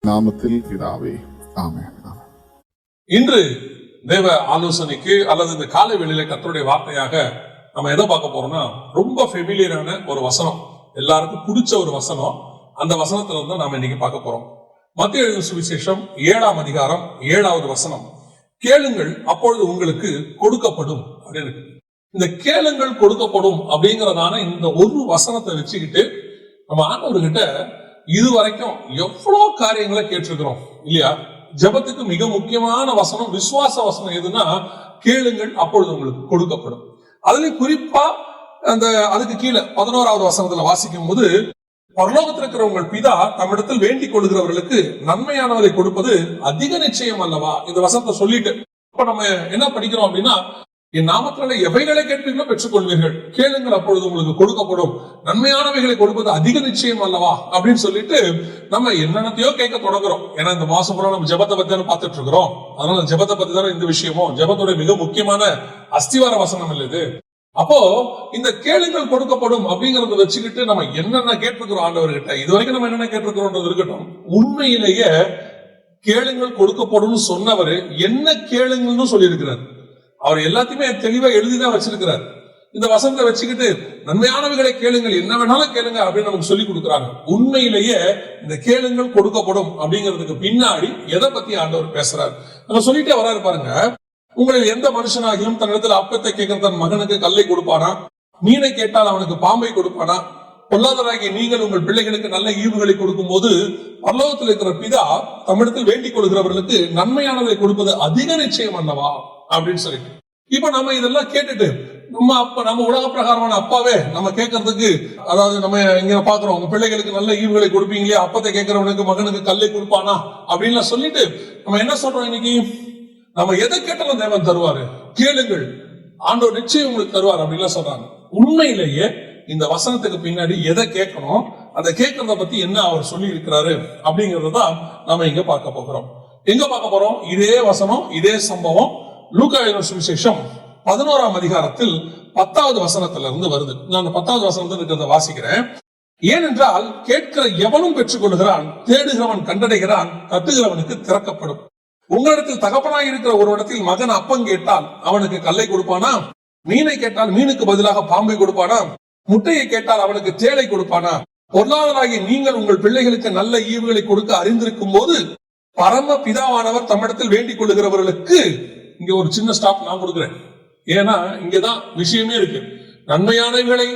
நாமத்தில் பிதாவே, ஆமென். இன்று தேவ ஆலோசனைக்கு அல்லது இந்த காலை வேளையில கர்த்தருடைய வார்த்தையாக நம்ம எதை பார்க்க போறோம்னா, ரொம்ப ஃபெமிலியரான ஒரு வசனம், எல்லாருக்கும் பிடிச்ச ஒரு வசனம். அந்த வசனத்துல இருந்து நாம இன்னைக்கு பார்க்க போறோம். மத்தேயு எழுதின சுவிசேஷம் 7ஆம் அதிகாரம் 7வது வசனம். கேளுங்கள், அப்பொழுது உங்களுக்கு கொடுக்கப்படும் அப்படின்னு இருக்கு. இந்த கேளுங்கள் கொடுக்கப்படும் அப்படிங்கறதான இந்த ஒரு வசனத்தை வச்சுக்கிட்டு நம்ம ஆண்டவர்கிட்ட இதுவரைக்கும் எவ்வளவு காரியங்களை கேட்டிருக்கிறோம் இல்லையா? ஜெபத்துக்கு மிக முக்கியமான வசனம், விசுவாச வசனம் எதுன்னா, கேளுங்கள் அப்பொழுது உங்களுக்கு கொடுக்கப்படும். அதுலயும் குறிப்பா அதுக்கு கீழே 11வது வசனத்துல வாசிக்கும் போது, பரலோகத்தில் இருக்கிற உங்கள் பிதா தம்மிடத்தில் வேண்டிக் கொள்கிறவர்களுக்கு நன்மையானவரை கொடுப்பது அதிக நிச்சயம் அல்லவா? இந்த வசனத்தை சொல்லிட்டு இப்ப நம்ம என்ன படிக்கிறோம் அப்படின்னா, என் நாமத்தினால எவைகளை கேட்பீர்களோ பெற்றுக்கொள்வீர்கள், கேளுங்கள் அப்பொழுது உங்களுக்கு கொடுக்கப்படும், நன்மையானவைகளை கொடுப்பது அதிக நிச்சயம் அல்லவா அப்படின்னு சொல்லிட்டு நம்ம என்னென்னத்தையோ கேட்க தொடங்குறோம். ஏன்னா இந்த மாசம் பூரா நம்ம ஜெபத்தை பத்தி தானே பார்த்துட்டு இருக்கிறோம். அதனால ஜெபத்தை பத்தி தானே இந்த விஷயமும், ஜெபத்தோட மிக முக்கியமான அஸ்திவார வசனம் இல்லது. அப்போ இந்த கேளுங்கள் கொடுக்கப்படும் அப்படிங்கறத வச்சுக்கிட்டு நம்ம என்னென்ன கேட்டிருக்கிறோம் ஆண்டவர்கிட்ட, இது வரைக்கும் நம்ம என்னென்ன கேட்டிருக்கிறோம்ன்றது இருக்கட்டும். உண்மையிலேயே கேளுங்கள் கொடுக்கப்படும் சொன்னவர் என்ன கேளுங்கள்னு சொல்லியிருக்கிறார். அவர் எல்லாத்தையுமே தெளிவா எழுதிதான் வச்சிருக்கிறார். இந்த வசனத்தை வச்சுக்கிட்டு நன்மையானவைகளை கேளுங்கள், என்ன வேணாலும் கேளுங்க அப்படின்னு நமக்கு சொல்லி கொடுக்குறாங்க. உண்மையிலேயே இந்த கேளுங்கள் கொடுக்கப்படும் அப்படிங்கிறதுக்கு பின்னாடி எதை பத்தி ஆண்டவர் பேசுறாரு நம்ம சொல்லிட்டே வராரு பாருங்க. உங்களில் எந்த மனுஷனாகியும் தன்னிடத்தில் அப்பத்தை கேட்கிற தன் மகனுக்கு கல்லை கொடுப்பானா? மீனை கேட்டால் அவனுக்கு பாம்பை கொடுப்பானா? பொல்லாதவராகிய நீங்கள் உங்கள் பிள்ளைகளுக்கு நல்ல ஈவுகளை கொடுக்கும் போது பரலோகத்தில் இருக்கிற பிதா தம்மிடத்தில் வேண்டிக் கொள்கிறவர்களுக்கு நன்மையானதை கொடுப்பது அதிக நிச்சயம் அல்லவா அப்படின்னு சொல்லிட்டு, இப்ப நம்ம இதெல்லாம் கேட்டுட்டு நம்ம உலக பிரகாரமான அப்பாவே நம்ம கேட்கறதுக்கு, அதாவது நம்ம இங்க பாக்குறோம், உங்க பிள்ளைகளுக்கு நல்ல ஈவுகளை கொடுப்பீங்களே, அப்பத்தை கேட்கிறவனுக்கு மகனுக்கு கல்லை கொடுப்பானா அப்படின்னு சொல்லிட்டு நம்ம என்ன சொல்றோம்? இன்னைக்கு நம்ம எதை கேட்டாலும் தேவன் தருவாரு, கேளுங்கள் ஆண்டவர் நிச்சயம் உங்களுக்கு தருவார் அப்படின்லாம் சொல்றாங்க. உண்மையிலேயே இந்த வசனத்துக்கு பின்னாடி எதை கேட்கணும், அதை கேட்கறத பத்தி என்ன அவர் சொல்லி இருக்கிறாரு அப்படிங்கறதான் நாம இங்க பார்க்க போகிறோம். எங்க பார்க்க போறோம்? இதே வசனம், இதே சம்பவம் லூக்கா எழுதின சுவிசேஷம் 11ஆம் அதிகாரத்தில் 10வது வசனத்துல இருந்து வருது. நான் 10வது வசனத்துல இருக்கிறத வாசிக்கிறேன். ஏனென்றால் கேட்கிற எவனும் பெற்றுக் கொள்கிறான், தேடுகிறவன் கண்டடைகிறான், தட்டுகிறவனுக்கு திறக்கப்படும். உங்களிடத்தில் தகப்பனாய் இருக்கிற ஒரு இடத்தில் மகன் அப்பம் கேட்டால் அவனுக்கு கல்லை கொடுப்பானா? மீனை கேட்டால் மீனுக்கு பதிலாக பாம்பை கொடுப்பானா? முட்டையை கேட்டால் அவனுக்கு தேளை கொடுப்பானா? பொருளாதாராகிய நீங்கள் உங்கள் பிள்ளைகளுக்கு நல்ல ஈவுகளை கொடுக்க அறிந்திருக்கும் போது பரம பிதாவானவர் தம்மிடத்தில் வேண்டிக் கொள்ளுகிறவர்களுக்கு, இங்க ஒரு சின்ன ஸ்டாப் நான் கொடுக்கிறேன், ஏன்னா இங்கதான் விஷயமே இருக்கு. நன்மையானவைகளை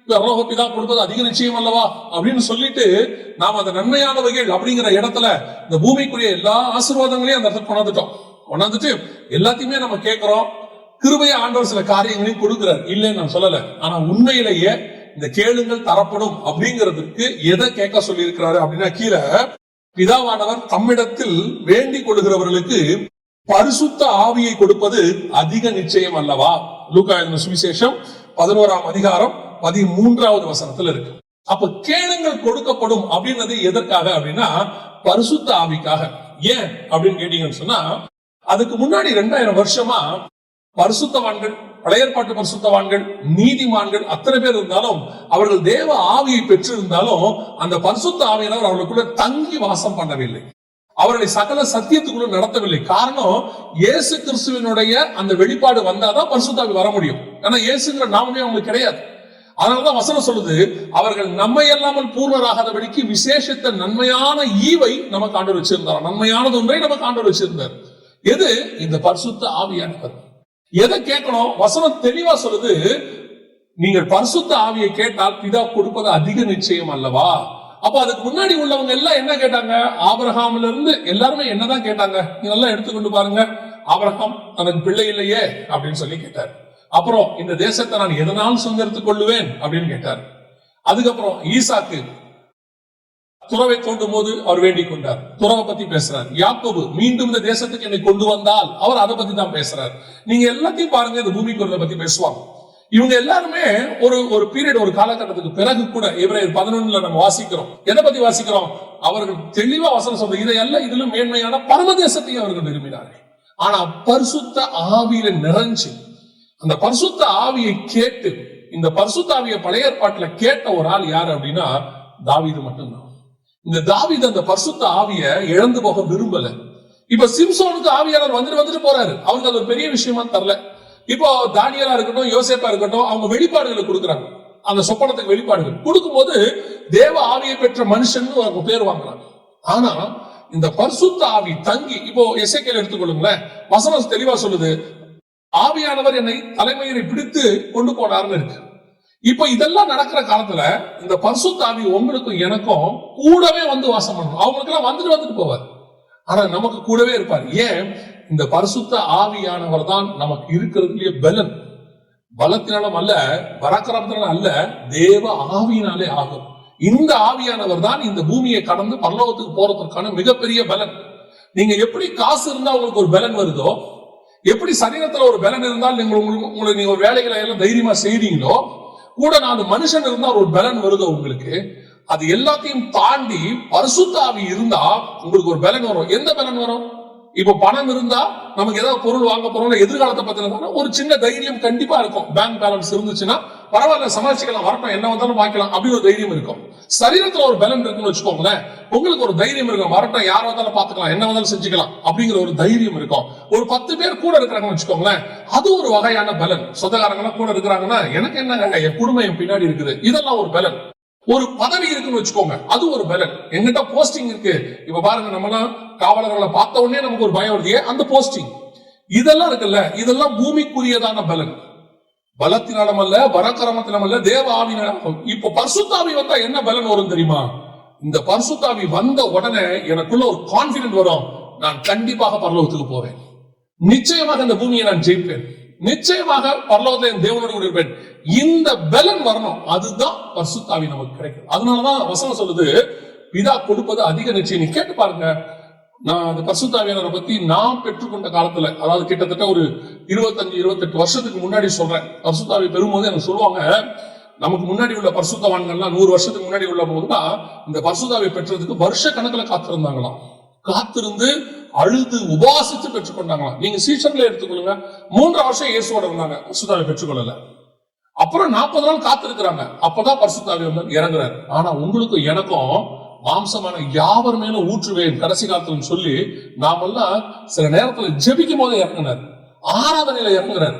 பிதா கொடுப்பது அதிக நிச்சயம் அல்லவா அப்படின்னு சொல்லிட்டு நாம அந்த நன்மையானவைகள் அப்படிங்கிற இடத்துல இந்த பூமிக்குரிய எல்லா ஆசீர்வாதங்களையும் அந்த இடத்துல கொண்டாந்துட்டு எல்லாத்தையுமே நம்ம கேட்கிறோம். கிருபையா ஆண்டவர் சில காரியங்களையும் கொடுக்கிறார், இல்லைன்னு நான் சொல்லல. ஆனா உண்மையிலேயே இந்த கேளுங்கள் தரப்படும் அப்படிங்கிறதுக்கு எதை கேட்க சொல்லி இருக்கிறாரு அப்படின்னா, கீழே பிதாவானவர் தம்மிடத்தில் வேண்டிக் கொள்கிறவர்களுக்கு பரிசுத்த ஆவியை கொடுப்பது அதிக நிச்சயம் அல்லவா? லூக்கா எழுதின சுவிசேஷம் 11ஆம் அதிகாரம் 13வது வசனத்துல இருக்கு. அப்ப கேளுங்கள் கொடுக்கப்படும் அப்படின்றது எதற்காக அப்படின்னா, பரிசுத்த ஆவிக்காக. ஏன் அப்படின்னு கேட்டீங்கன்னு சொன்னா, அதுக்கு முன்னாடி 2000 வருஷமா பரிசுத்தவான்கள், பழைய ஏற்பாட்டு பரிசுத்தவான்கள், நீதிமான்கள் அத்தனை பேர் இருந்தாலும், அவர்கள் தேவ ஆவியை பெற்றிருந்தாலும் அந்த பரிசுத்த ஆவியானவர் அவர்களுக்குள்ள தங்கி வாசம் பண்ணவில்லை, அவர்களை சகல சத்தியத்துக்குள்ள நடத்தவில்லை. காரணம், இயேசு கிறிஸ்துவினுடைய அந்த வெளிப்பாடு வந்தாதான் பரிசுத்தாவி வர முடியும். ஆனா இயேசுங்கிற நாமமே அவங்களுக்கு கிடையாது. அதனாலதான் வசனம் சொல்லுது, அவர்கள் நம்மை அல்லாமல் பூர்ணராகாதபடிக்கு விசேஷத்த நன்மையான ஈவை நமக்கு ஆண்டவர் வச்சிருந்தார். நன்மையானது ஒன்றை நமக்கு ஆண்டவர் வச்சிருந்தார். எது? இந்த பரிசுத்த ஆவியானவர். எதை கேட்கணும்? வசனம் தெளிவா சொல்லுது, நீங்கள் பரிசுத்த ஆவியை கேட்டால் பிதா கொடுப்பது அதிக நிச்சயம் அல்லவா? அப்ப அதுக்கு முன்னாடி உள்ளவங்க எல்லாம் என்ன கேட்டாங்க? ஆபிரகாம்ல இருந்து எல்லாருமே என்னதான் கேட்டாங்க? இதெல்லாம் எடுத்துக்கொண்டு பாருங்க. ஆபிரகாம் தனக்கு பிள்ளை இல்லையே அப்படின்னு சொல்லி கேட்டார். அப்புறம் இந்த தேசத்தை நான் எதனால் சுதந்திரத்துக் கொள்ளுவேன் அப்படின்னு கேட்டார். அதுக்கப்புறம் ஈசாக்கு துறவை தோண்டும் போது அவர் வேண்டிக் கொண்டார், துறவை பத்தி பேசுறார். யாக்கோபு மீண்டும் இந்த தேசத்துக்கு என்னை கொண்டு வந்தால் அவர் அதை பத்தி தான் பேசுறார். நீங்க எல்லாத்தையும் பாருங்க, இந்த பூமிக்குறதை பத்தி பேசுவாங்க. இவங்க எல்லாருமே ஒரு பீரியட், ஒரு காலகட்டத்துக்கு பிறகு கூட எபிரேயர் 11ல நம்ம வாசிக்கிறோம். எதை பத்தி வாசிக்கிறோம்? அவர்கள் தெளிவா வசனம் சொல்றது, இதையெல்லாம் இதிலும் மேன்மையான பரமதேசத்தையும் அவர்கள் விரும்பினார்கள். ஆனா பரிசுத்த ஆவியில நிறைஞ்சு அந்த பரிசுத்த ஆவியை கேட்டு, இந்த பரிசுத்த ஆவியை பழைய ஏற்பாட்டுல கேட்ட ஒரு ஆள் யாரு அப்படின்னா தாவீது மட்டும்தான். இந்த தாவீது அந்த பரிசுத்த ஆவிய இழந்து போக விரும்பல. இப்ப சிம்சோனுக்கு ஆவியாளர் வந்துட்டு போறாரு, அவருக்கு அது ஒரு பெரிய விஷயமா தரல. இப்போ தானியலா இருக்கட்டும், யோசேப்பா இருக்கட்டும், அவங்க வெளிப்பாடுகளை கொடுக்குறாங்க. அந்த சொப்பனத்துக்கு வெளிப்பாடுகள் கொடுக்கும்போது தேவ ஆவியை பெற்ற மனுஷன் அவங்க பேர் வாங்குறாங்க. ஆனா இந்த பரிசுத்த ஆவி தங்கி, இப்போ எசேக்கியேல் எடுத்துக்கொள்ளுங்களேன், வசனம் தெளிவா சொல்லுது, ஆவியானவர் என்னை தலைமையை பிடித்து கொண்டு போனார்னு இருக்கு. இப்போ இதெல்லாம் நடக்கிற காலத்துல இந்த பரிசுத்த ஆவி உங்களுக்கும் எனக்கும் கூடவே வந்து வாசம் பண்ணணும். அவங்களுக்கு எல்லாம் வந்துட்டு போவார், ஆனா நமக்கு கூடவே இருப்பார். ஏன்? இந்த பரிசுத்த ஆவியானவர் தான் நமக்கு இருக்கிறதுலயே பலன். பலத்தினாலும் அல்ல, பராக்கிரமத்தினாலும் அல்ல, தேவ ஆவியினாலே ஆகும். இந்த ஆவியானவர் தான் இந்த பூமியை கடந்து பரலோகத்துக்கு போறதற்கான மிகப்பெரிய பலன். நீங்க எப்படி காசு இருந்தா உங்களுக்கு ஒரு பலன் வருதோ, எப்படி சரீரத்துல ஒரு பலன் இருந்தால் நீங்க ஒரு வேலைகளை எல்லாம் தைரியமா செய்றீங்களோ, கூட 4 மனுஷன் இருந்தா ஒரு பலன் வருதோ உங்களுக்கு, அது எல்லாத்தையும் தாண்டி பரிசுத்த ஆவி இருந்தா உங்களுக்கு ஒரு பலன் வரும். எந்த பலன் வரும்? இப்ப பணம் இருந்தா நமக்கு ஏதாவது பொருள் வாங்க போறோம், எதிர்காலத்தை பத்தின ஒரு சின்ன தைரியம் கண்டிப்பா இருக்கும். பேங்க் பேலன்ஸ் இருந்துச்சுன்னா பரவாயில்ல, சமாளிச்சுக்கலாம், வரட்டும், என்ன வந்தாலும் வாங்கிக்கலாம் அப்படின்னு ஒரு தைரியம் இருக்கும். சரீரத்துல ஒரு பலன் இருக்குன்னு வச்சுக்கோங்களேன், உங்களுக்கு ஒரு தைரியம் இருக்கும், வரட்டும், யார் வந்தாலும் பாத்துக்கலாம், என்ன வந்தாலும் செஞ்சுக்கலாம் அப்படிங்கிற ஒரு தைரியம் இருக்கும். ஒரு 10 பேர் கூட இருக்கிறாங்கன்னு வச்சுக்கோங்களேன், அது ஒரு வகையான பலன். சொந்தக்காரங்க கூட இருக்கிறாங்கன்னா எனக்கு என்னங்க, என் குடும்பம் என் பின்னாடி இருக்குது, இதெல்லாம் ஒரு பலன். ஒரு பதவி இருக்குன்னு வச்சுக்கோங்க, அது ஒரு பலன். எங்கிட்ட போஸ்டிங் இருக்கு, இப்ப பாருங்க, நம்மலாம் காவலர்களை பார்த்த உடனே நமக்கு ஒரு பயம் வருது, அந்த போஸ்டிங், இதெல்லாம் இருக்குல்ல, இதெல்லாம் பூமிக்குரியதான பலன். பலத்தினாலும் அல்ல, பராக்கிரமத்தினாலும் அல்ல, தேவ ஆவியினாலும். இப்ப பரிசுத்தாவி வந்தா என்ன பலன் வரும் தெரியுமா? இந்த பரிசுத்தாவி வந்த உடனே எனக்குள்ள ஒரு கான்பிடன்ட் வரும், நான் கண்டிப்பாக பரலோகத்துக்கு போவேன், நிச்சயமாக இந்த பூமியை நான் ஜெயிப்பேன், நிச்சயமாக பரலோகத்தில் என் தேவனோடு கூட இருப்பேன். இந்த பலன் வரணும், அதுதான் பரிசுத்தாவி நமக்கு கிடைக்கும். அதனாலதான் வசனம் சொல்லுது, பிதா கொடுப்பது அதிக நிச்சயம். நீ கேட்டு பாருங்க, நான் அந்த பரிசுத்தாவியானவரை பத்தி நான் பெற்றுக்கொண்ட காலத்துல, அதாவது கிட்டத்தட்ட ஒரு 25-28 வருஷத்துக்கு முன்னாடி சொல்றேன், பரிசுத்தாவி பெறும்போது எனக்கு சொல்லுவாங்க, நமக்கு முன்னாடி உள்ள பரிசுத்தவான்கள்லாம் 100 வருஷத்துக்கு முன்னாடி உள்ள போதுதான் இந்த பரிசுத்தாவை பெற்றதுக்கு வருஷ கணக்குல காத்திருந்தாங்களாம். காத்திருந்து அழுது உபாசித்து பெற்றுக்கொண்டாங்களாம். நீங்க சீசன்ல எடுத்துக்கொள்ளுங்க, 3 வருஷம் இயேசுவோட இருந்தாங்க, பரிசுத்தாவை பெற்றுக்கொள்ளல. அப்புறம் 40 நாள் காத்திருக்கிறாங்க, அப்பதான் பரிசுத்தாவி வந்து இறங்குறாரு. ஆனா உங்களுக்கும் எனக்கும் மாம்சமான யாவர் மேல ஊற்றுவேன் கடைசி காலத்துல சொல்லி நாமெல்லாம் சில நேரத்துல ஜெபிக்கும் போது இறங்குறாரு, ஆராதனையில இறங்குறாரு.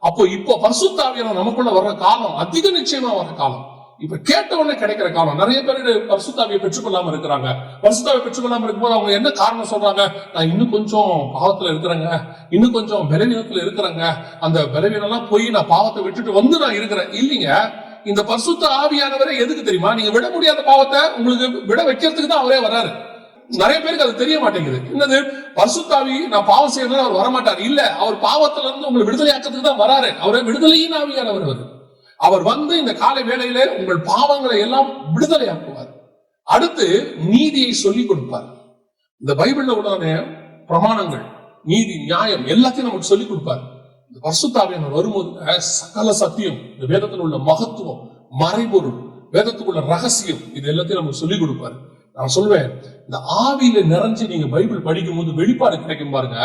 அப்போ இப்போ பரிசுத்தாவியான நமக்குள்ள வர்ற காலம் அதிக நிச்சயமா வர்ற காலம். இப்ப கேட்ட உடனே கிடைக்கிற காலம். நிறைய பேர் பரிசுத்தாவியை பெற்றுக்கொள்ளாம இருக்கிறாங்க. பரிசுத்தாவியை பெற்றுக்கொள்ளாம இருக்கும்போது அவங்க என்ன காரணம் சொல்றாங்க? நான் இன்னும் கொஞ்சம் பாவத்துல இருக்கிறேங்க, இன்னும் கொஞ்சம் பலவீனத்துல இருக்கிறேங்க, அந்த பலவீனம் எல்லாம் போய் நான் பாவத்தை விட்டுட்டு வந்து நான் இருக்கிறேன். இல்லைங்க, இந்த பரிசுத்த ஆவியானவரை எதுக்கு தெரியுமா? நீங்க விட முடியாத பாவத்தை உங்களுக்கு விட வைக்கிறதுக்கு தான் அவரே வர்றாரு. நிறைய பேருக்கு அது தெரிய மாட்டேங்குது. என்னது பரிசுத்தாவி நான் பாவம் செய்யறதுல அவர் வரமாட்டார், இல்ல, அவர் பாவத்துல இருந்து உங்களை விடுதலை ஆக்கிறதுக்கு தான் வராரு. அவரே விடுதலையின் ஆவியானவர். அவர் வந்து இந்த காலை வேளையில உங்கள் பாவங்களை எல்லாம் விடுதலை ஆக்குவார். அடுத்து நீதியை சொல்லிக் கொடுப்பார். இந்த பைபிள்ல உள்ள பிரமாணங்கள், நீதி, நியாயம் எல்லாத்தையும் நமக்கு சொல்லிக் கொடுப்பார். இந்த பரிசுத்தாவியானவர் வரும்போது சகல சத்தியம், இந்த வேதத்தில் உள்ள மகத்துவம், மறைபொருள், வேதத்துக்குள்ள ரகசியம், இது எல்லாத்தையும் நமக்கு சொல்லிக் கொடுப்பாரு. நான் சொல்வேன், இந்த ஆவியில நிறைஞ்சு நீங்க பைபிள் படிக்கும் போது வெளிப்பாடு கிடைக்கும் பாருங்க,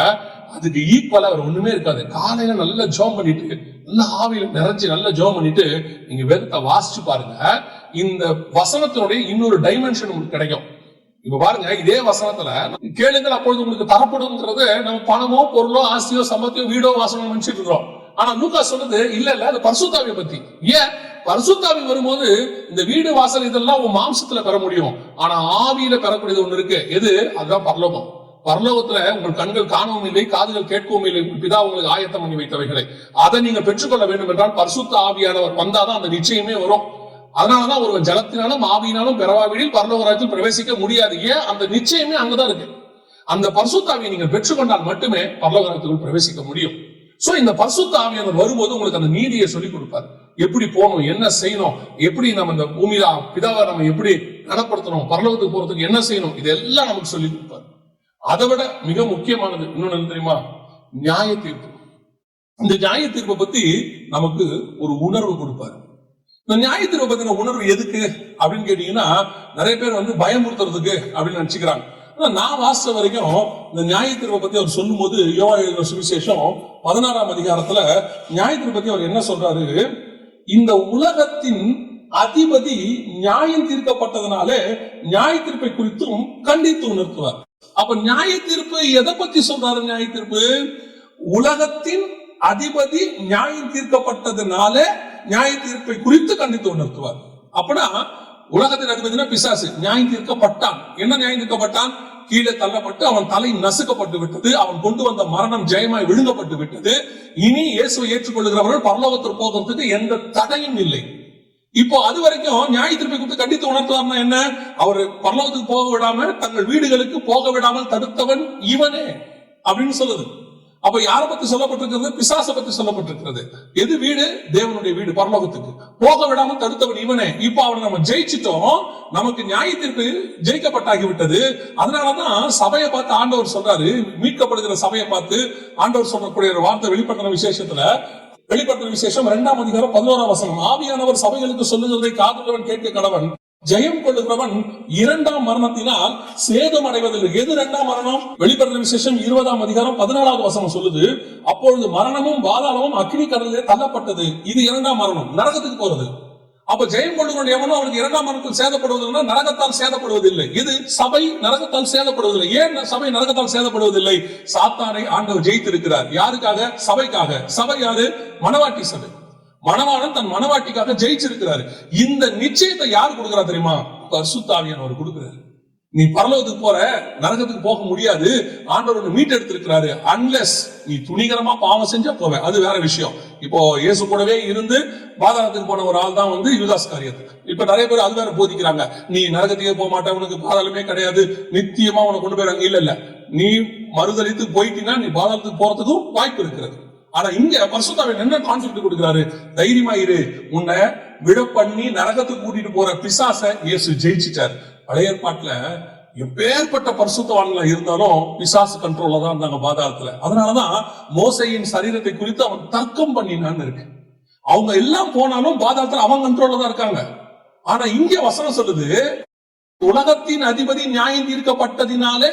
அதுக்கு ஈக்குவலா அவர் ஒண்ணுமே இருக்காது. காலையில நல்லா ஜெபம் பண்ணிட்டு, நல்ல ஆவியில நிறைஞ்சு நல்லா ஜெபம் பண்ணிட்டு நீங்க வேதத்தை வாசிச்சு பாருங்க, இந்த வசனத்தினுடைய இன்னொரு டைமென்ஷன் உங்களுக்கு கிடைக்கும். இப்ப பாருங்க, இதே வசனத்துல கேளுங்கள் அப்பொழுது உங்களுக்கு தரப்படுங்கிறது நம்ம பணமோ பொருளோ ஆஸ்தியோ சம்பத்தியோ வீடோ வாசனம் நினைச்சிட்டு இருக்கிறோம். ஆனா லூக்கா சொல்றது இல்ல, அது பரிசுத்தாவியை பத்தி. ஏன்? பரிசுத்தாவி வரும்போது இந்த வீடு வாசல் இதெல்லாம் உன் மாம்சத்துல பெற முடியும், ஆனா ஆவியில பெறக்கூடியது ஒண்ணு இருக்கு. எது? அதுதான் பரலோகம். பரலோகத்துல உங்கள் கண்கள் காணவும் இல்லை, காதுகள் கேட்கவும் இல்லை, பிதா உங்களுக்கு ஆயத்தம் பண்ணி வைத்தவைகளை அதை நீங்க பெற்றுக்கொள்ள வேண்டும் என்றால் பரிசுத்த ஆவியானவர் வந்தாதான் அந்த நிச்சயமே வரும். அதனாலதான் ஒருவன் ஜலத்தினாலும் ஆவியினாலும் பெறவாவிடில் பரலோக ராஜ்யத்தில் பிரவேசிக்க முடியாது. ஏன்? அந்த நிச்சயமே அங்கதான் இருக்கு. அந்த பரிசுத்த ஆவியை நீங்கள் பெற்றுக்கொண்டால் மட்டுமே பரலோக ராஜ்யத்துக்குள் பிரவேசிக்க முடியும். சோ இந்த பரிசுத்த ஆவியானவர் வரும்போது உங்களுக்கு அந்த நீதியை சொல்லிக் கொடுப்பார். எப்படி போகணும், என்ன செய்யணும், எப்படி நம்ம இந்த பூமியில பிதாவை நம்ம எப்படி கனப்படுத்தணும், பரலோகத்துக்கு போறதுக்கு என்ன செய்யணும், இதெல்லாம் நமக்கு சொல்லிக் கொடுப்பார். அதை விட மிக முக்கியமானது இன்னொன்னு தெரியுமா? நியாய தீர்ப்பு. இந்த நியாய தீர்ப்பை பத்தி நமக்கு ஒரு உணர்வு கொடுப்பாரு. இந்த நியாய தீர்ப்பை பத்தின உணர்வு எதுக்கு அப்படின்னு கேட்டீங்கன்னா, நிறைய பேர் வந்து பயமுறுத்துறதுக்கு அப்படின்னு நினைச்சுக்கிறாங்க. நான் வாசிச்ச வரைக்கும் இந்த நியாய தீர்ப்பை பத்தி அவர் சொல்லும் போது, யோவான் எழுதின சுவிசேஷம் 16ஆம் அதிகாரத்துல நியாய தீர்ப்பை பத்தி அவர் என்ன சொல்றாரு? இந்த உலகத்தின் அதிபதி நியாயம் தீர்க்கப்பட்டதனாலே நியாய தீர்ப்பை குறித்தும் கண்டித்து உணர்த்துவார். அப்ப நியாய தீர்ப்பு எதை பத்தி சொல்றாரு? நியாய தீர்ப்பு உலகத்தின் அதிபதி நியாயம் தீர்க்கப்பட்டதுனால நியாய தீர்ப்பை குறித்து கண்டித்து உணர்த்துவார். அப்படின்னா உலகத்தின் அதிபதினா பிசாசு நியாயம் தீர்க்கப்பட்டான். என்ன நியாயம் தீர்க்கப்பட்டான்? கீழே தள்ளப்பட்டு அவன் தலை நசுக்கப்பட்டு விட்டது. அவன் கொண்டு வந்த மரணம் ஜெயமாய் விழுங்கப்பட்டு விட்டது. இனி இயேசுவை ஏற்றுக்கொள்கிறவர்கள் பரலோகத்திற்கு போகிறதுக்கு எந்த தடையும் இல்லை. இப்போ அது வரைக்கும் நியாய தீர்ப்பை குறித்து கண்டித்து உணர்த்துவார்னா என்ன? அவர் பரலோகத்துக்கு போக விடாமல் தங்கள் வீடுகளுக்கு போக விடாமல் தடுத்தவன் இவனே அப்படின்னு சொல்லுது. அப்ப யாரை பத்தி சொல்லப்பட்டிருக்கிறது? பிசாசை பத்தி சொல்லப்பட்டிருக்கிறது. எது வீடு? தேவனுடைய வீடு, பரலோகத்துக்கு போக விடாமல் தடுத்தவன் இவனே. இப்போ அவனை நம்ம ஜெயிச்சிட்டோம், நமக்கு நியாய தீர்ப்பு ஜெயிக்கப்பட்டாகி விட்டது. அதனாலதான் சபையை பார்த்து ஆண்டவர் சொல்றாரு, மீட்கப்படுகிற சபையை பார்த்து ஆண்டவர் சொல்லக்கூடிய ஒரு வார்த்தை வெளிப்படுத்தின விசேஷம் 2ஆம் அதிகாரம் 11ஆம் வசனம். ஆவியானவர் சபைகளுக்கு சொல்லுகிறதை காதுள்ளவன் கேட்க கடவன். ஜெயம் கொள்ளுகிறவன் 2ஆம் மரணத்தினால் சேதம் அடைவதில்லை. எது 2ஆம் மரணம்? வெளிப்படுத்தின விசேஷம் 20ஆம் அதிகாரம் 14வது வசனம் சொல்லுது, அப்பொழுது மரணமும் பாதாளமும் அக்கினி கடலிலே தள்ளப்பட்டது. இது 2ஆம் மரணம், நரகத்துக்கு போறது. அப்ப ஜெயம் கொள்ளுகிறவன் எவனோ அவனுக்கு 2ஆம் மரணத்தில் சேதப்படுவதில்லை, நரகத்தால் சேதப்படுவதில்லை. இது சபை நரகத்தால் சேதப்படுவதில்லை. ஏன் சபை நரகத்தால் சேதப்படுவதில்லை? சாத்தானை ஆண்டவர் ஜெயித்திருக்கிறார். யாருக்காக? சபைக்காக. சபை யாரு? மணவாட்டி சபை. மணவாளன் தன் மணவாட்டிக்காக ஜெயிச்சிருக்கிறாரு. இந்த நிச்சயத்தை யார் கொடுக்கிறா தெரியுமா? பரிசுத்த ஆவியானவர் கொடுக்கிறாரு. நீ பரலோகத்துக்கு போற, நரகத்துக்கு போக முடியாது. ஆண்டவர் மீட்டெடுத்திருக்கிறாரு. அன்லெஸ் நீ துணிகரமா பாவம் செஞ்சா போவ, அது வேற விஷயம். இப்போ இயேசு கூடவே இருந்து பாதாளத்துக்கு போன ஒரு ஆள் தான் யூதாஸ் காரியத்து. இப்ப நிறைய பேர் அது வேற போதிக்கிறாங்க. நீ நரகத்துக்கே போக மாட்ட, உனக்கு பாதாளமே கிடையாது, நித்தியமா உனக்கு கொண்டு போயிறாங்க. இல்ல, நீ மறுதலித்து போயிட்டீங்கன்னா நீ பாதாளத்துக்கு போறதுக்கும் வாய்ப்பு இருக்கிறது. ஆனா இங்க பரிசுத்தாவின் என்ன கான்செப்ட் கொடுக்கிறாரு? தைரியமா இரு, உன்னை விட பண்ணி நரகத்துக்கு கூட்டிட்டு போற பிசாசை இயேசு ஜெயிச்சிட்டார். பழைய ஏற்பாட்டுல எப்பேற்பட்ட பரிசுத்தவான்களா இருந்தாலும் பிசாசு கண்ட்ரோல்ல தான் இருந்தாங்க பாதாளத்துல. அதனாலதான் மோசையின் சரீரத்தை குறித்து அவன் தர்க்கம் பண்ணினான்னு இருக்கு. அவங்க எல்லாம் போனாலும் பாதாளத்துல அவன் கண்ட்ரோல்ல தான் இருக்காங்க. ஆனா இங்க வசனம் சொல்லுது, உலகத்தின் அதிபதி நியாயம் தீர்க்கப்பட்டதினாலே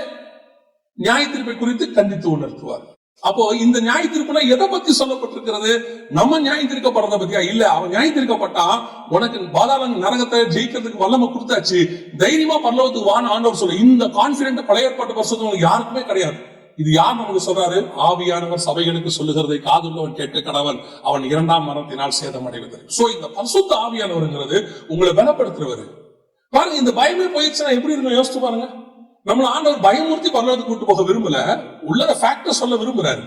நியாய தீர்ப்பை குறித்து கண்டித்து உணர்த்துவார். அப்போ இந்த நியாய தீர்ப்புனா எதை பத்தி சொல்லப்பட்டிருக்கிறது? நம்ம நியாயம் தீர்க்கப்படுறத பத்தியா? இல்ல, அவன் நியாயம் தீர்க்கப்பட்டா உனக்கு பாதாள நரகத்தை ஜெயிக்கிறதுக்கு வல்லமை கொடுத்தாச்சு, தைரியமா பரலோகத்துக்கு வான்னு ஆண்டவர் சொல்ல. இந்த கான்பிடென்ட் பழைய ஏற்பாட்டு பரிசுத்தவங்களுக்கு யாருக்குமே கிடையாது. இது யார் நமக்கு சொல்றாரு? ஆவியானவர் சபைகளுக்கு சொல்லுகிறதை காதுள்ளவன் கேட்க கடவன், அவன் 2ஆம் மரணத்தினால் சேதம் அடைவது. சோ இந்த பரிசுத்த ஆவியானவர்ங்கிறது உங்களை பலப்படுத்துறவரு. பாருங்க, இந்த பயமே போயிடுச்சுன்னா எப்படி இருக்கும் யோசிச்சு பாருங்க. நம்மள ஆண்டவர் பயமூர்த்தி பரலோகத்துக்கு கூட்டு போக விரும்பல, உள்ள ஃபேக்டர் சொல்ல விரும்புறாரு.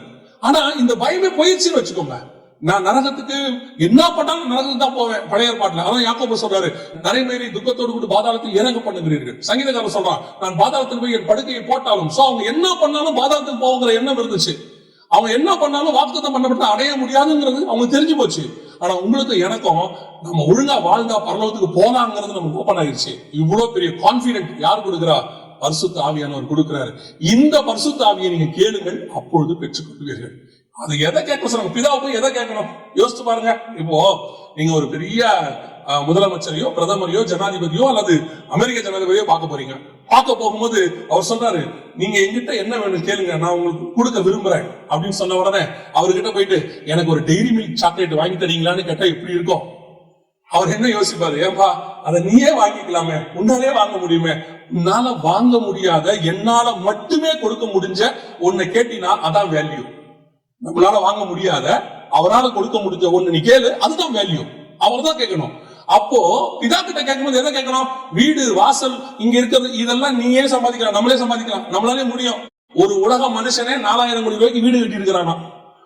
ஆனா இந்த பயமே போயிடுச்சுன்னு வச்சுக்கோங்க, நான் நரகத்துக்கு என்ன பண்ணாலும் நரகத்துக்கு தான் போவேன். பழைய ஏற்பாட்டுல அதான் யாக்கோபு சொல்றாரு, நரைமேறி துக்கத்தோடு கூட பாதாளத்தில் இறங்க பண்ணுகிறீர்கள். சங்கீதக்காரர் சொல்றான், நான் பாதாளத்தில் போய் என் படுக்கையை போட்டாலும். சோ அவங்க என்ன பண்ணாலும் பாதாளத்துக்கு போகிற எண்ணம் இருந்துச்சு. அவங்க என்ன பண்ணாலும் வாக்குத்தத்தம் பண்ணப்பட்ட அடைய முடியாதுங்கிறது அவங்க தெரிஞ்சு போச்சு. ஆனா உங்களுக்கு எனக்கும் நம்ம ஒழுங்கா வாழ்ந்தா பரலோகத்துக்கு போலாங்கிறது நமக்கு ஓப்பன் ஆயிடுச்சு. இவ்வளவு பெரிய கான்பிடென்ட் யார் கொடுக்கிறா? பரிசுத்த ஆவியானவர் கொடுக்கிறாரு. இந்த பரிசுத்த ஆவியை நீங்க கேளுங்கள், அப்பொழுது பெற்றுக் கொள்வீர்கள். அது எதை கேட்க சொல்றாங்க? பிதாவை போய் எதை கேட்கணும் யோசிச்சு பாருங்க. இப்போ நீங்க ஒரு பெரிய முதலமைச்சரையோ பிரதமரையோ ஜனாதிபதியோ அல்லது அமெரிக்க ஜனாதிபதியோ பார்க்க போறீங்க. பார்க்க போகும்போது அவர் சொல்றாரு, நீங்க எங்கிட்ட என்ன வேணும் கேளுங்க, நான் உங்களுக்கு கொடுக்க விரும்புறேன் அப்படின்னு சொன்ன உடனே அவர்கிட்ட போயிட்டு எனக்கு ஒரு டெய்ரி மில்க் சாக்லேட் வாங்கி தரீங்களான்னு கேட்டா எப்படி இருக்கும்? அவர் என்ன யோசிப்பாரு? ஏன்பா அதை நீயே வாங்கிக்கலாமே, உன்னாலே வாங்க முடியுமே. உன்னால வாங்க முடியாத, என்னால மட்டுமே கொடுக்க முடிஞ்ச ஒன்னை கேட்டினா அதான் வேல்யூ. நம்மளால வாங்க முடியாத, அவரால் கொடுக்க முடிஞ்ச ஒண்ணு நீ கேளு, அதுதான் வேல்யூ. அவர் தான் கேட்கணும். அப்போ பிதா கிட்ட கேட்கும்போது எதை கேட்கணும்? வீடு வாசல் இங்க இருக்கிறது இதெல்லாம் நீயே சம்பாதிக்கலாம், நம்மளே சம்பாதிக்கலாம், நம்மளாலே முடியும். ஒரு உலக மனுஷனே 4000 கோடி ரூபாய்க்கு வீடு கட்டி இருக்கிறானா?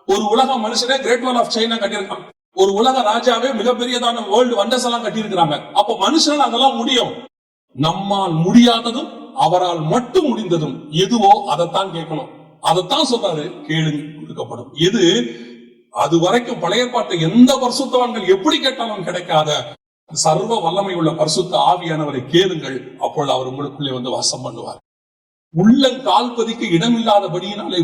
ஒரு உலக மனுஷனே கிரேட் வால் ஆஃப் சைனா கட்டியிருக்கான். ஒரு உலக ராஜாவே மிகப்பெரியதான வேர்ல்டு வண்டர்ஸ் எல்லாம் கட்டி இருக்கிறாங்க. அப்ப மனுஷனால் அதெல்லாம் முடியும். நம்மால் முடியாததும் அவரால் மட்டும் முடிந்ததும் எதுவோ அதைத்தான் கேட்கணும். அதைத்தான் சொல்றாரு, கேளுங்க கொடுக்கப்படும். எது? அது வரைக்கும் பழைய ஏற்பாட்டை எந்த பரிசுத்தவான்கள் எப்படி கேட்டாலும் கிடைக்காத சர்வ வல்லமை உள்ள பரிசுத்த ஆவியானவரை கேளுங்கள், அப்பொழுது அவர் உங்களுக்குள்ளே வந்து வாசம் பண்ணுவார். உள்ளங்கால் பதிக்க இடமில்லாதபடியினாலே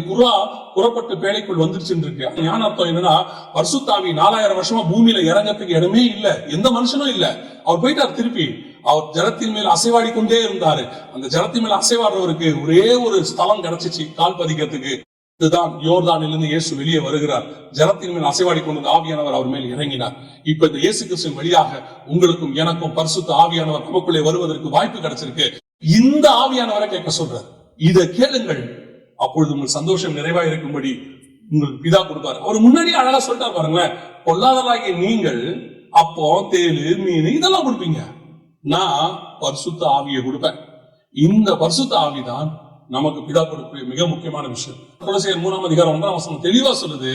புறப்பட்டு பேழைக்குள் வந்துருச்சு இருக்கு. ஞான அர்த்தம் என்னன்னா, பரிசுத்தாவி 4000 வருஷமா பூமியில இறங்கறதுக்கு இடமே இல்ல, எந்த மனுஷனும் இல்ல. அவர் போயிட்டார் திருப்பி. அவர் ஜலத்தின் மேல் அசைவாடி கொண்டே இருந்தாரு. அந்த ஜலத்தின் மேல் அசைவாடுறவருக்கு ஒரே ஒரு ஸ்தலம் கிடைச்சிச்சு கால் பதிக்கிறதுக்கு. இதுதான் யோர்தானிலிருந்து இயேசு வெளியே வருகிறார். ஜலத்தின் மேல் அசைவாடி கொண்டு ஆவியானவர் அவர் மேல் இறங்கினார். இப்ப இந்த இயேசு கிறிஸ்துவின் வழியாக உங்களுக்கும் எனக்கும் பரிசுத்த ஆவியானவர் நமக்குள்ளே வருவதற்கு வாய்ப்பு கிடைச்சிருக்கு. இந்த ஆவியானவரை கேட்க சொல்றார். இதை கேளுங்கள், அப்பொழுது உங்கள் சந்தோஷம் நிறைவா இருக்கும்படி உங்களுக்கு பிதா கொடுப்பாரு. அவர் முன்னாடி அழகா சொல்லிட்டார் பாருங்களேன். பொல்லாதவராகிய நீங்கள் அப்போ தேளு மீன் இதெல்லாம் கொடுப்பீங்க, நான் பரிசுத்த ஆவியை கொடுப்பேன். இந்த பரிசுத்த ஆவிதான் நமக்கு பிதா கொடுக்க மிக முக்கியமான விஷயம். கொலோசியர் 3:1 தெளிவா சொல்லுது,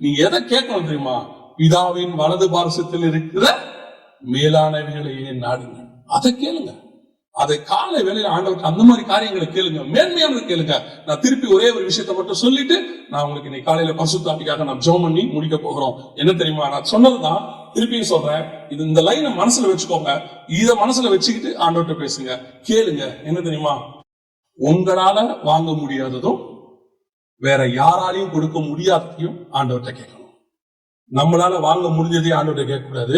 நீங்க எதை கேட்கணும் தெரியுமா? பிதாவின் வலது பார்சத்தில் இருக்கிற மேலானவைகளையே நாடுங்க. அதை கேளுங்க. அதை காலை வேளையில ஆண்டவருக்கு அந்த மாதிரி காரியங்களை கேளுங்க, மேன்மையானது கேளுங்க. நான் திருப்பி ஒரே ஒரு விஷயத்தை மட்டும் சொல்லிட்டு நான் உங்களுக்கு இன்னைக்கு காலையில பரிசுத்த ஆவிக்காக நான் ஜெபம் பண்ணி முடிக்க போகிறோம். என்ன தெரியுமா, நான் சொன்னதுதான் திருப்பியும் சொல்றேன். இது இந்த லைனை மனசுல வச்சுக்கோங்க. இதை மனசுல வச்சுக்கிட்டு ஆண்டவர்கிட்ட பேசுங்க, கேளுங்க. என்ன தெரியுமா, உங்களால வாங்க முடியாததும் வேற யாராலையும் கொடுக்க முடியாததையும் ஆண்டவர்கிட்ட கேட்கணும். நம்மளால வாங்க முடிஞ்சதையும் ஆண்டவர்கிட்ட கேட்க கூடாது,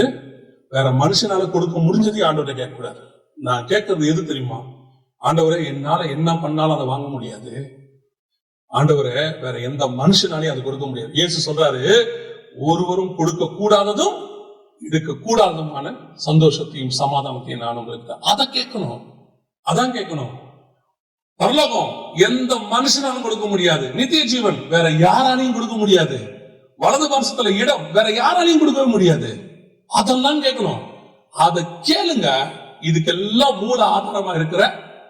வேற மனுஷனால கொடுக்க முடிஞ்சதையும் ஆண்டவர்கிட்ட கேட்க கூடாது. நான் கேட்கறது எது தெரியுமா, ஆண்டவரே என்னால என்ன பண்ணாலும் அதை வாங்க முடியாது, ஆண்டவரே வேற எந்த மனுஷனாலையும் அதை கொடுக்க முடியாது. இயேசு சொல்றாரு, ஒருவரும் கொடுக்க கூடாததும் இருக்க கூடாததுமான சந்தோஷத்தையும் சமாதானத்தையும் நான் உங்களுக்கு அதை கேட்கணும். அதான் கேட்கணும். பரலோகம் எந்த மனுஷனாலும் கொடுக்க முடியாது, நித்திய ஜீவன் வேற யாராலையும் கொடுக்க முடியாது, வலது பார்சத்துல இடம் வேற யாராலையும் கொடுக்க முடியாது. அதெல்லாம் கேட்கணும். அதை கேளுங்க. இதுக்கெல்லாம் மூல ஆதாரமா இருக்கிற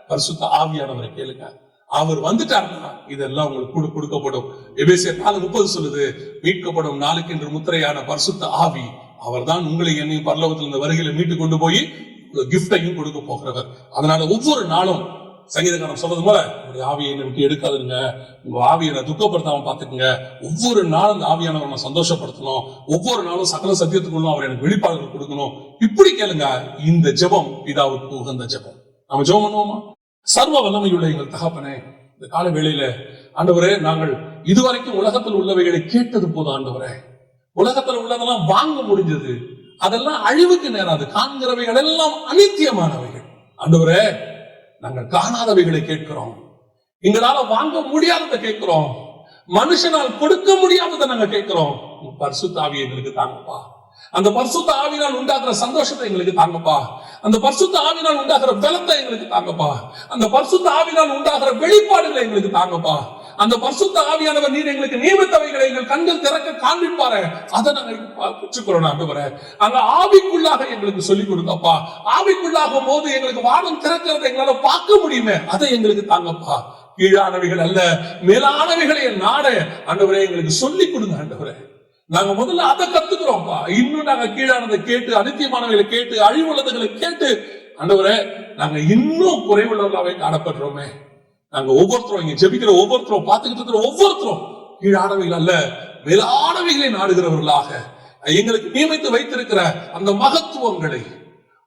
பரிசுத்த ஆவியானவரை கேளுங்க. அவர் வந்துட்டாருன்னா இதெல்லாம் உங்களுக்கு கொடுக்கப்படும். எபேசியர் 4:30 சொல்லுது, மீட்கப்படும் நாளுக்கு என்று முத்திரையான பரிசுத்த ஆவி அவர் தான் உங்களை என்னையும் பரலோகத்தில் இந்த வருகையில மீட்டு கொண்டு போய் கிஃப்டையும் கொடுக்க போகிறவர். அதனால ஒவ்வொரு நாளும் சங்கீதக்காரன் சொல்றது போல, உங்களுடைய ஆவியை விட்டு எடுக்காதுங்க, உங்க ஆவியை துக்கப்படுத்தாம பாத்துக்குங்க. ஒவ்வொரு நாளும் இந்த ஆவியானவரை நான் சந்தோஷப்படுத்தணும், ஒவ்வொரு நாளும் சகல சத்தியத்துக்குள்ளும் அவர் எனக்கு வெளிப்பாடுகள் கொடுக்கணும். இப்படி கேளுங்க. இந்த ஜெபம் பிதாவுக்கு உகந்த ஜெபம். நம்ம ஜெபம் பண்ணுவோமா? சர்வ வல்லமையுள்ள எங்கள் தகப்பனே, இந்த கால வேளையில ஆண்டவரே, நாங்கள் இதுவரைக்கும் உலகத்தில் உள்ளவைகளை கேட்டது போதும் ஆண்டவரே. உலகத்தில் உள்ளதெல்லாம் வாங்க முடிஞ்சது, அதெல்லாம் அழிவுக்கு நேராது. காண்கிறவைகள் எல்லாம் அநித்தியமானவைகள். ஆண்டவரே, நாங்கள் காணாதவைகளை கேட்கிறோம், எங்களால வாங்க முடியாததை கேட்கிறோம், மனுஷனால் கொடுக்க முடியாததை நாங்க கேட்கிறோம். பரிசுத்த ஆவியை எங்களுக்கு தாங்கப்பா. அந்த பரிசுத்த ஆவியினால் உண்டாக்குற சந்தோஷத்தை எங்களுக்கு தாங்கப்பா. அந்த பரிசுத்த ஆவியினால் உண்டாக்குற பலத்தை எங்களுக்கு தாங்கப்பா. அந்த பரிசுத்த ஆவியினால் உண்டாக்குற வெளிப்பாடுகளை எங்களுக்கு தாங்கப்பா. அந்த பரிசுத்த ஆவியானவர் நீர் எங்களுக்கு நியமித்தவைகளை எங்கள் கண்கள் திறக்க காண்பிப்பாரு, அதை நாங்கள் பெற்றுக்கொள்ளணும் ஆண்டவரே. அங்க ஆவிக்குள்ளாக எங்களுக்கு சொல்லிக் கொடுங்கப்பா. ஆவிக்குள்ளாகும் போது எங்களுக்கு வானம் திறக்கிறத எங்களால பார்க்க முடியுமே, அதை எங்களுக்கு தாங்கப்பா. கீழானவைகள் அல்ல, மேலானவைகளை நாட ஆண்டவரே எங்களுக்கு சொல்லிக் கொடுங்க ஆண்டவரே. நாங்க முதல்ல அதை கத்துக்கிறோம்ப்பா. இன்னும் நாங்க கீழானதை கேட்டு, அனித்தியமானவைகளை கேட்டு, அழிவுள்ளதுகளை கேட்டு ஆண்டவரே நாங்க இன்னும் குறைவுள்ளவர்களாவே காணப்படுறோமே. நாங்க ஒவ்வொருத்தரும் இங்க ஜெபிக்கிற ஒவ்வொருத்தரும், பார்த்துக்கிட்டு இருக்கிற ஒவ்வொருத்தரும் கீழானவைகள் அல்ல, மேலானவைகளை நாடுகிறவர்களாக எங்களுக்கு நியமித்து வைத்திருக்கிற அந்த மகத்துவங்களை,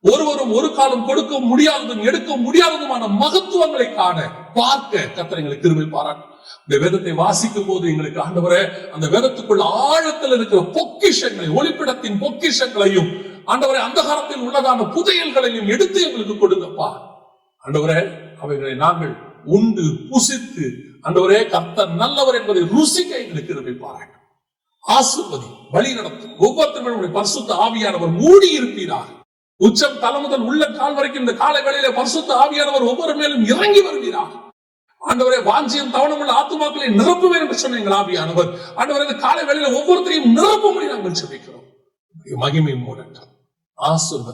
ஒருவரும் ஒரு காலம் கொடுக்க முடியாததும் எடுக்க முடியாததுமான மகத்துவங்களை காண பார்க்க கர்த்தர் எங்களுக்கு கிருபை பாராட்டும். இந்த வேதத்தை வாசிக்கும் போது எங்களுக்கு ஆண்டவரே, அந்த வேதத்துக்குள்ள ஆழத்தில் இருக்கிற பொக்கிஷங்களை, ஒளிப்பிடத்தின் பொக்கிஷங்களையும் ஆண்டவரே, அந்தகாரத்தில் உள்ளதான புதையல்களையும் எடுத்து எங்களுக்கு கொடுங்கப்பா. ஆண்டவரே, அவைகளை நாங்கள் உண்டு புசித்து ஆண்டவரே கர்த்தர் நல்லவர் என்பதை ருசிக்க எங்களுக்கு கிருபை பாராட்டும். ஆசீர்வதி, வழி நடத்தும். ஒவ்வொருத்தரும் பரிசுத்த ஆவியானவர் மூடி இருப்பீராக. உச்சம் தலை முதல் உள்ள கால் வரைக்கும் இந்த காலை வேளையில பரிசுத்த ஆவியானவர் ஒவ்வொரு மேலும் இறங்கி வருவீராக. ஆண்டவரே, வாஞ்சியம் தவணமுள்ள ஆத்துமாக்களை நிரப்புவேன் என்று சொன்ன எங்கள் ஆவியானவர் ஆண்டவரே, இந்த காலை வேளையில ஒவ்வொருத்தரையும் நிரப்பும்படி நாங்கள் ஜெபிக்கிறோம். மகிமை மூடட்டும். ஆசீர்வதி.